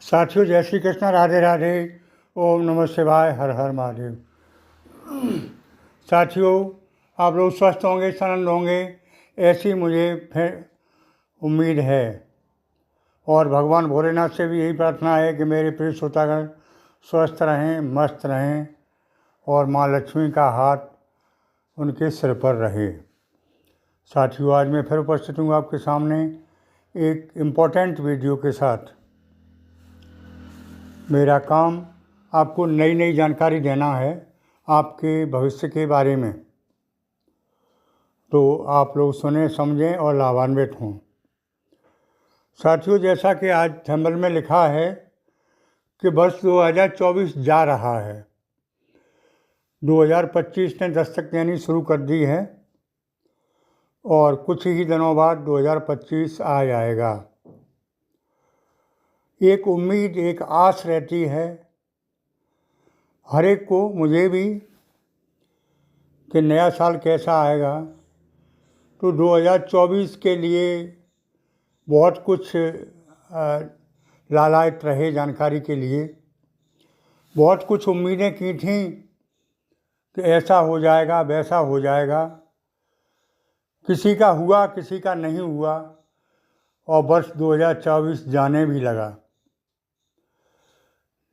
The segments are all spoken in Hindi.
साथियों, जय श्री कृष्ण, राधे राधे, ओम नमः शिवाय, हर हर महादेव। साथियों, आप लोग स्वस्थ होंगे, सनंद होंगे, ऐसी मुझे फिर उम्मीद है। और भगवान भोलेनाथ से भी यही प्रार्थना है कि मेरे प्रिय श्रोतागण स्वस्थ रहें, मस्त रहें और माँ लक्ष्मी का हाथ उनके सिर पर रहे। साथियों, आज मैं फिर उपस्थित हूँ आपके सामने एक इम्पोर्टेंट वीडियो के साथ। मेरा काम आपको नई नई जानकारी देना है आपके भविष्य के बारे में, तो आप लोग सुने, समझें और लाभान्वित हों। साथियों, जैसा कि आज थंबनेल में लिखा है कि वर्ष 2024 जा रहा है, 2025 ने दस्तक देनी शुरू कर दी है और कुछ ही दिनों बाद 2025 आ जाएगा। एक उम्मीद, एक आस रहती है हर एक को, मुझे भी, कि नया साल कैसा आएगा। तो 2024 के लिए बहुत कुछ लालायित रहे जानकारी के लिए। बहुत कुछ उम्मीदें की थीं कि ऐसा हो जाएगा, वैसा हो जाएगा। किसी का हुआ, किसी का नहीं हुआ और वर्ष 2024 जाने भी लगा।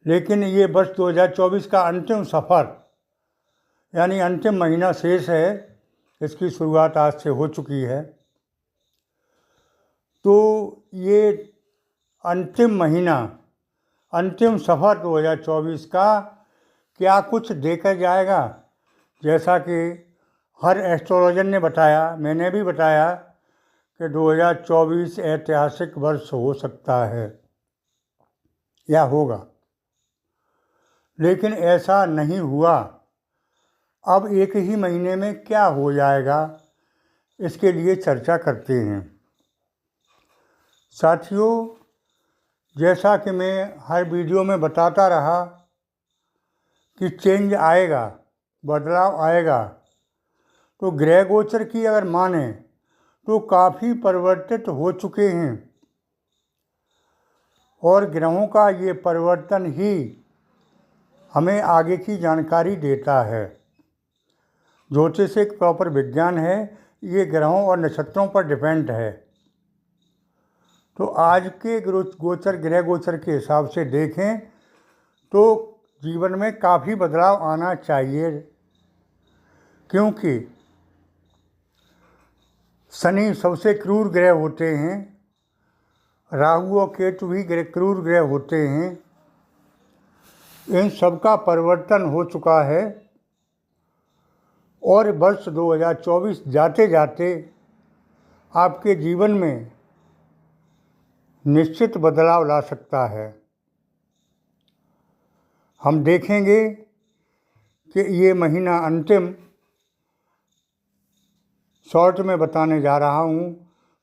लेकिन ये वर्ष 2024 का अंतिम सफ़र, यानी अंतिम महीना शेष है। इसकी शुरुआत आज से हो चुकी है। तो ये अंतिम महीना, अंतिम सफ़र 2024 का क्या कुछ देकर जाएगा। जैसा कि हर एस्ट्रोलॉजर ने बताया, मैंने भी बताया कि 2024 ऐतिहासिक वर्ष हो सकता है या होगा, लेकिन ऐसा नहीं हुआ। अब एक ही महीने में क्या हो जाएगा, इसके लिए चर्चा करते हैं। साथियों, जैसा कि मैं हर वीडियो में बताता रहा कि चेंज आएगा, बदलाव आएगा, तो ग्रह गोचर की अगर माने तो काफ़ी परिवर्तित हो चुके हैं और ग्रहों का ये परिवर्तन ही हमें आगे की जानकारी देता है। ज्योतिष एक प्रॉपर विज्ञान है, ये ग्रहों और नक्षत्रों पर डिपेंड है। तो आज के गोचर, ग्रह गोचर के हिसाब से देखें तो जीवन में काफ़ी बदलाव आना चाहिए, क्योंकि शनि सबसे क्रूर ग्रह होते हैं, राहु और केतु भी क्रूर ग्रह होते हैं। इन सबका परिवर्तन हो चुका है और वर्ष 2024 जाते जाते आपके जीवन में निश्चित बदलाव ला सकता है। हम देखेंगे कि ये महीना अंतिम शॉर्ट में बताने जा रहा हूँ,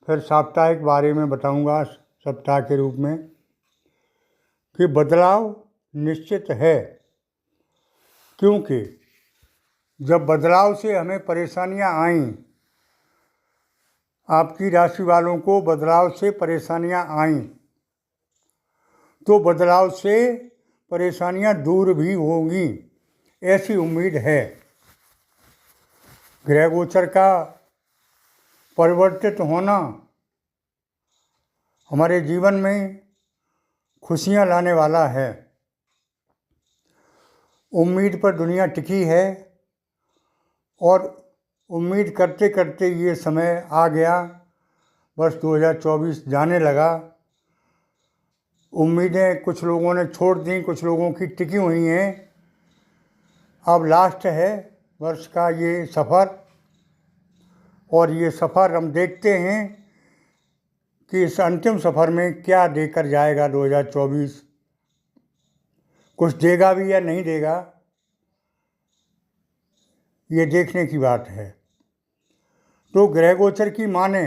फिर साप्ताहिक बारे में बताऊँगा सप्ताह के रूप में, कि बदलाव निश्चित है। क्योंकि जब बदलाव से हमें परेशानियां आईं, आपकी राशि वालों को बदलाव से परेशानियां आईं, तो बदलाव से परेशानियां दूर भी होंगी, ऐसी उम्मीद है। ग्रह गोचर का परिवर्तित होना हमारे जीवन में खुशियां लाने वाला है। उम्मीद पर दुनिया टिकी है और उम्मीद करते करते ये समय आ गया, वर्ष 2024 जाने लगा। उम्मीदें कुछ लोगों ने छोड़ दी, कुछ लोगों की टिकी हुई हैं। अब लास्ट है वर्ष का ये सफ़र, और ये सफ़र हम देखते हैं कि इस अंतिम सफ़र में क्या देकर जाएगा 2024। कुछ देगा भी या नहीं देगा, ये देखने की बात है। तो ग्रह गोचर की माने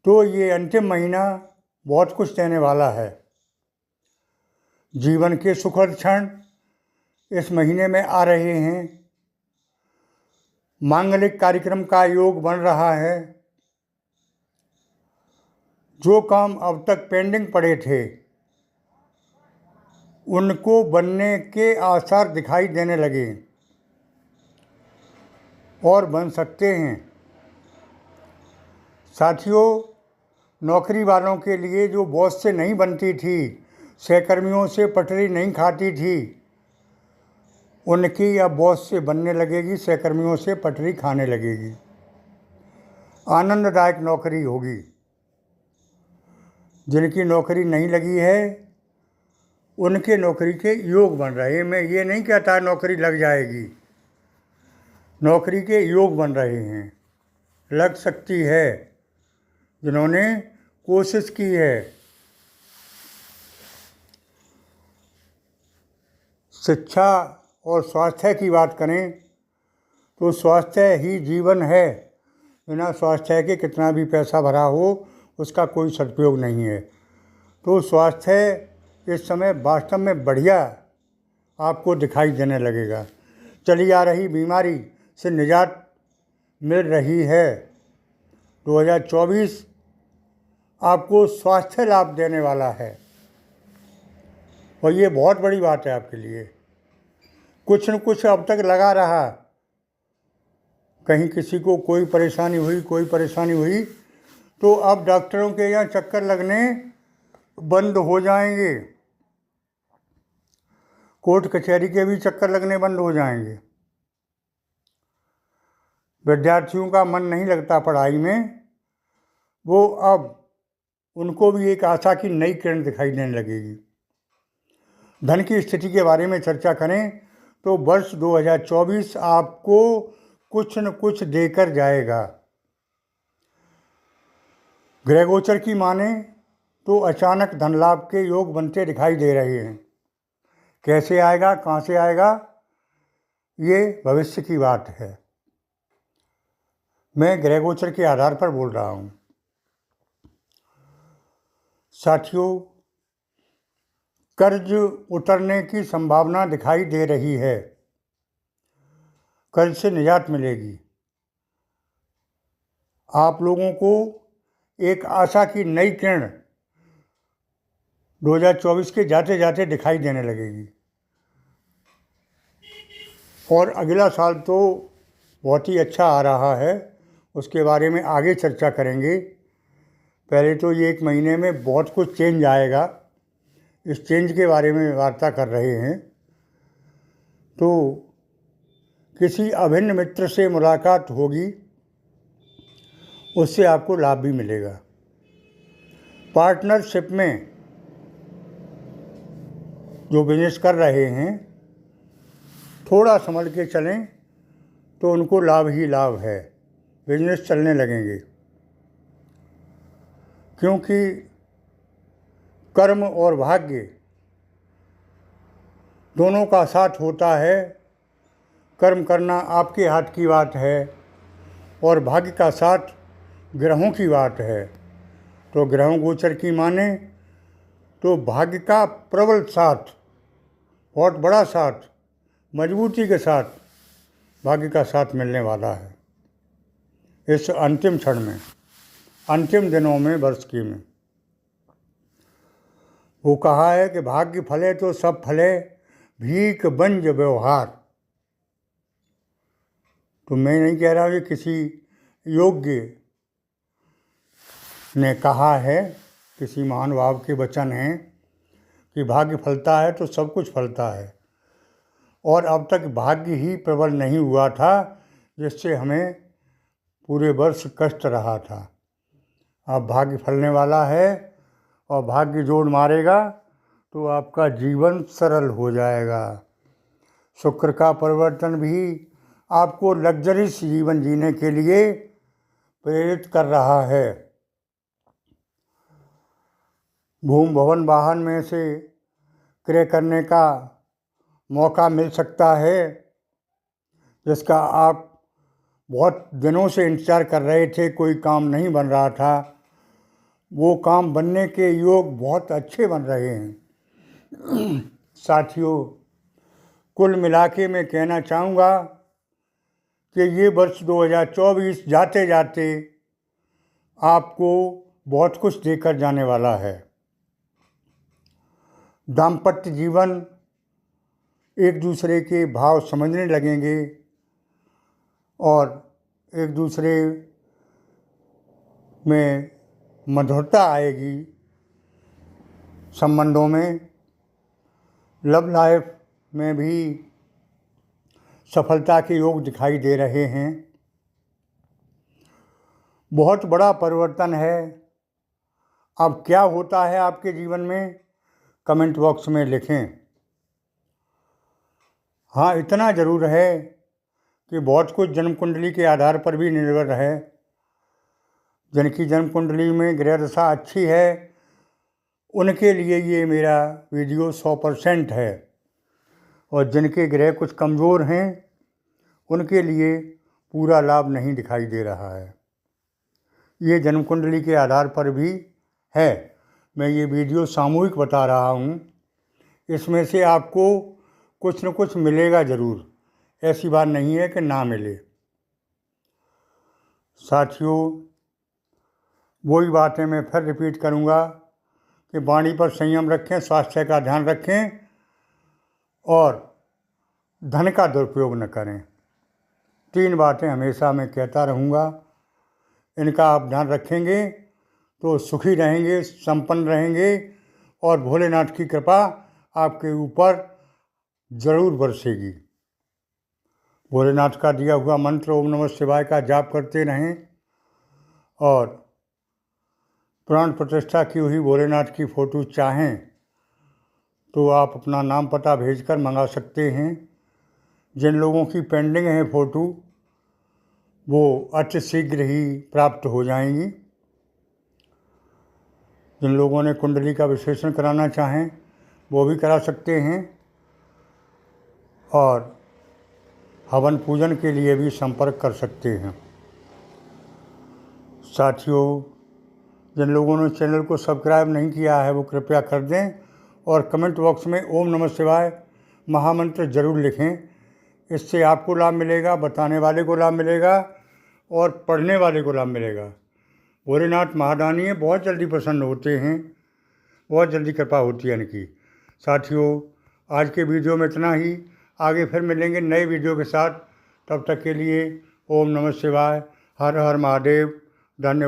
तो ये अंतिम महीना बहुत कुछ देने वाला है। जीवन के सुखद क्षण इस महीने में आ रहे हैं। मांगलिक कार्यक्रम का योग बन रहा है। जो काम अब तक पेंडिंग पड़े थे, उनको बनने के आसार दिखाई देने लगे और बन सकते हैं। साथियों, नौकरी वालों के लिए जो बॉस से नहीं बनती थी, सहकर्मियों से पटरी नहीं खाती थी, उनकी अब बॉस से बनने लगेगी, सहकर्मियों से पटरी खाने लगेगी। आनंददायक नौकरी होगी। जिनकी नौकरी नहीं लगी है उनके नौकरी के योग बन रहे हैं। मैं ये नहीं कहता नौकरी लग जाएगी, नौकरी के योग बन रहे हैं। लग सकती है जिन्होंने कोशिश की है। शिक्षा और स्वास्थ्य की बात करें तो स्वास्थ्य ही जीवन है। बिना स्वास्थ्य के कितना भी पैसा भरा हो उसका कोई सदुपयोग नहीं है। तो स्वास्थ्य इस समय वास्तव में बढ़िया आपको दिखाई देने लगेगा। चली आ रही बीमारी से निजात मिल रही है। 2024 आपको स्वास्थ्य लाभ देने वाला है और ये बहुत बड़ी बात है आपके लिए। कुछ न कुछ अब तक लगा रहा, कहीं किसी को कोई परेशानी हुई तो अब डॉक्टरों के यहाँ चक्कर लगने बंद हो जाएंगे, कोर्ट कचहरी के भी चक्कर लगने बंद हो जाएंगे। विद्यार्थियों का मन नहीं लगता पढ़ाई में, वो अब उनको भी एक आशा की नई किरण दिखाई देने लगेगी। धन की स्थिति के बारे में चर्चा करें तो वर्ष 2024 आपको कुछ न कुछ देकर जाएगा। ग्रह गोचर की माने तो अचानक धन लाभ के योग बनते दिखाई दे रहे हैं। कैसे आएगा, कहाँ से आएगा, ये भविष्य की बात है। मैं ग्रह गोचर के आधार पर बोल रहा हूँ। साथियों, कर्ज उतरने की संभावना दिखाई दे रही है। कर्ज से निजात मिलेगी। आप लोगों को एक आशा की नई किरण 2024 के जाते जाते दिखाई देने लगेगी। और अगला साल तो बहुत ही अच्छा आ रहा है, उसके बारे में आगे चर्चा करेंगे। पहले तो ये 1 महीने में बहुत कुछ चेंज आएगा, इस चेंज के बारे में वार्ता कर रहे हैं। तो किसी अभिन्न मित्र से मुलाकात होगी, उससे आपको लाभ भी मिलेगा। पार्टनरशिप में जो बिजनेस कर रहे हैं थोड़ा संभल के चलें तो उनको लाभ ही लाभ है, बिजनेस चलने लगेंगे। क्योंकि कर्म और भाग्य दोनों का साथ होता है। कर्म करना आपके हाथ की बात है और भाग्य का साथ ग्रहों की बात है। तो ग्रहों गोचर की माने तो भाग्य का प्रबल साथ, बहुत बड़ा साथ, मजबूती के साथ भाग्य का साथ मिलने वाला है इस अंतिम क्षण में, अंतिम दिनों में, वर्ष की में। वो कहा है कि भाग्य फले तो सब फले, भीख बंज व्यवहार। तो मैं नहीं कह रहा कि किसी योग्य ने कहा है, किसी महानुभाव के वचन हैं कि भाग्य फलता है तो सब कुछ फलता है। और अब तक भाग्य ही प्रबल नहीं हुआ था जिससे हमें पूरे वर्ष कष्ट रहा था। अब भाग्य फलने वाला है और भाग्य जोड़ मारेगा तो आपका जीवन सरल हो जाएगा। शुक्र का परिवर्तन भी आपको लग्जरियस जीवन जीने के लिए प्रेरित कर रहा है। भूमि भवन वाहन में से क्रय करने का मौका मिल सकता है, जिसका आप बहुत दिनों से इंतज़ार कर रहे थे, कोई काम नहीं बन रहा था, वो काम बनने के योग बहुत अच्छे बन रहे हैं। साथियों, कुल मिला के मैं कहना चाहूँगा कि ये वर्ष 2024 जाते जाते आपको बहुत कुछ देकर जाने वाला है। दाम्पत्य जीवन एक दूसरे के भाव समझने लगेंगे और एक दूसरे में मधुरता आएगी संबंधों में। लव लाइफ में भी सफलता के योग दिखाई दे रहे हैं। बहुत बड़ा परिवर्तन है। अब क्या होता है आपके जीवन में, कमेंट बॉक्स में लिखें। हाँ, इतना ज़रूर है कि बहुत कुछ जन्म कुंडली के आधार पर भी निर्भर है। जिनकी जन्म कुंडली में ग्रह दशा अच्छी है उनके लिए ये मेरा वीडियो 100% है, और जिनके ग्रह कुछ कमज़ोर हैं उनके लिए पूरा लाभ नहीं दिखाई दे रहा है। ये जन्म कुंडली के आधार पर भी है। मैं ये वीडियो सामूहिक बता रहा हूँ। इसमें से आपको कुछ न कुछ मिलेगा ज़रूर, ऐसी बात नहीं है कि ना मिले। साथियों, वही बातें मैं फिर रिपीट करूँगा कि वाणी पर संयम रखें, स्वास्थ्य का ध्यान रखें और धन का दुरुपयोग न करें। 3 बातें हमेशा मैं कहता रहूँगा। इनका आप ध्यान रखेंगे तो सुखी रहेंगे, संपन्न रहेंगे और भोलेनाथ की कृपा आपके ऊपर ज़रूर बरसेगी। भोलेनाथ का दिया हुआ मंत्र ओम नमः शिवाय का जाप करते रहें और प्राण प्रतिष्ठा की हुई भोलेनाथ की फ़ोटो चाहें तो आप अपना नाम पता भेजकर मंगा सकते हैं। जिन लोगों की पेंडिंग है फ़ोटो, वो अति शीघ्र ही प्राप्त हो जाएंगी। जिन लोगों ने कुंडली का विश्लेषण कराना चाहें वो भी करा सकते हैं और हवन पूजन के लिए भी संपर्क कर सकते हैं। साथियों, जिन लोगों ने चैनल को सब्सक्राइब नहीं किया है वो कृपया कर दें और कमेंट बॉक्स में ओम नमः शिवाय महामंत्र ज़रूर लिखें। इससे आपको लाभ मिलेगा, बताने वाले को लाभ मिलेगा और पढ़ने वाले को लाभ मिलेगा। भोलेनाथ महादानी बहुत जल्दी प्रसन्न होते हैं, बहुत जल्दी कृपा होती है इनकी। साथियों, आज के वीडियो में इतना ही। आगे फिर मिलेंगे नए वीडियो के साथ। तब तक के लिए ओम नमः शिवाय, हर हर महादेव। धन्यवाद।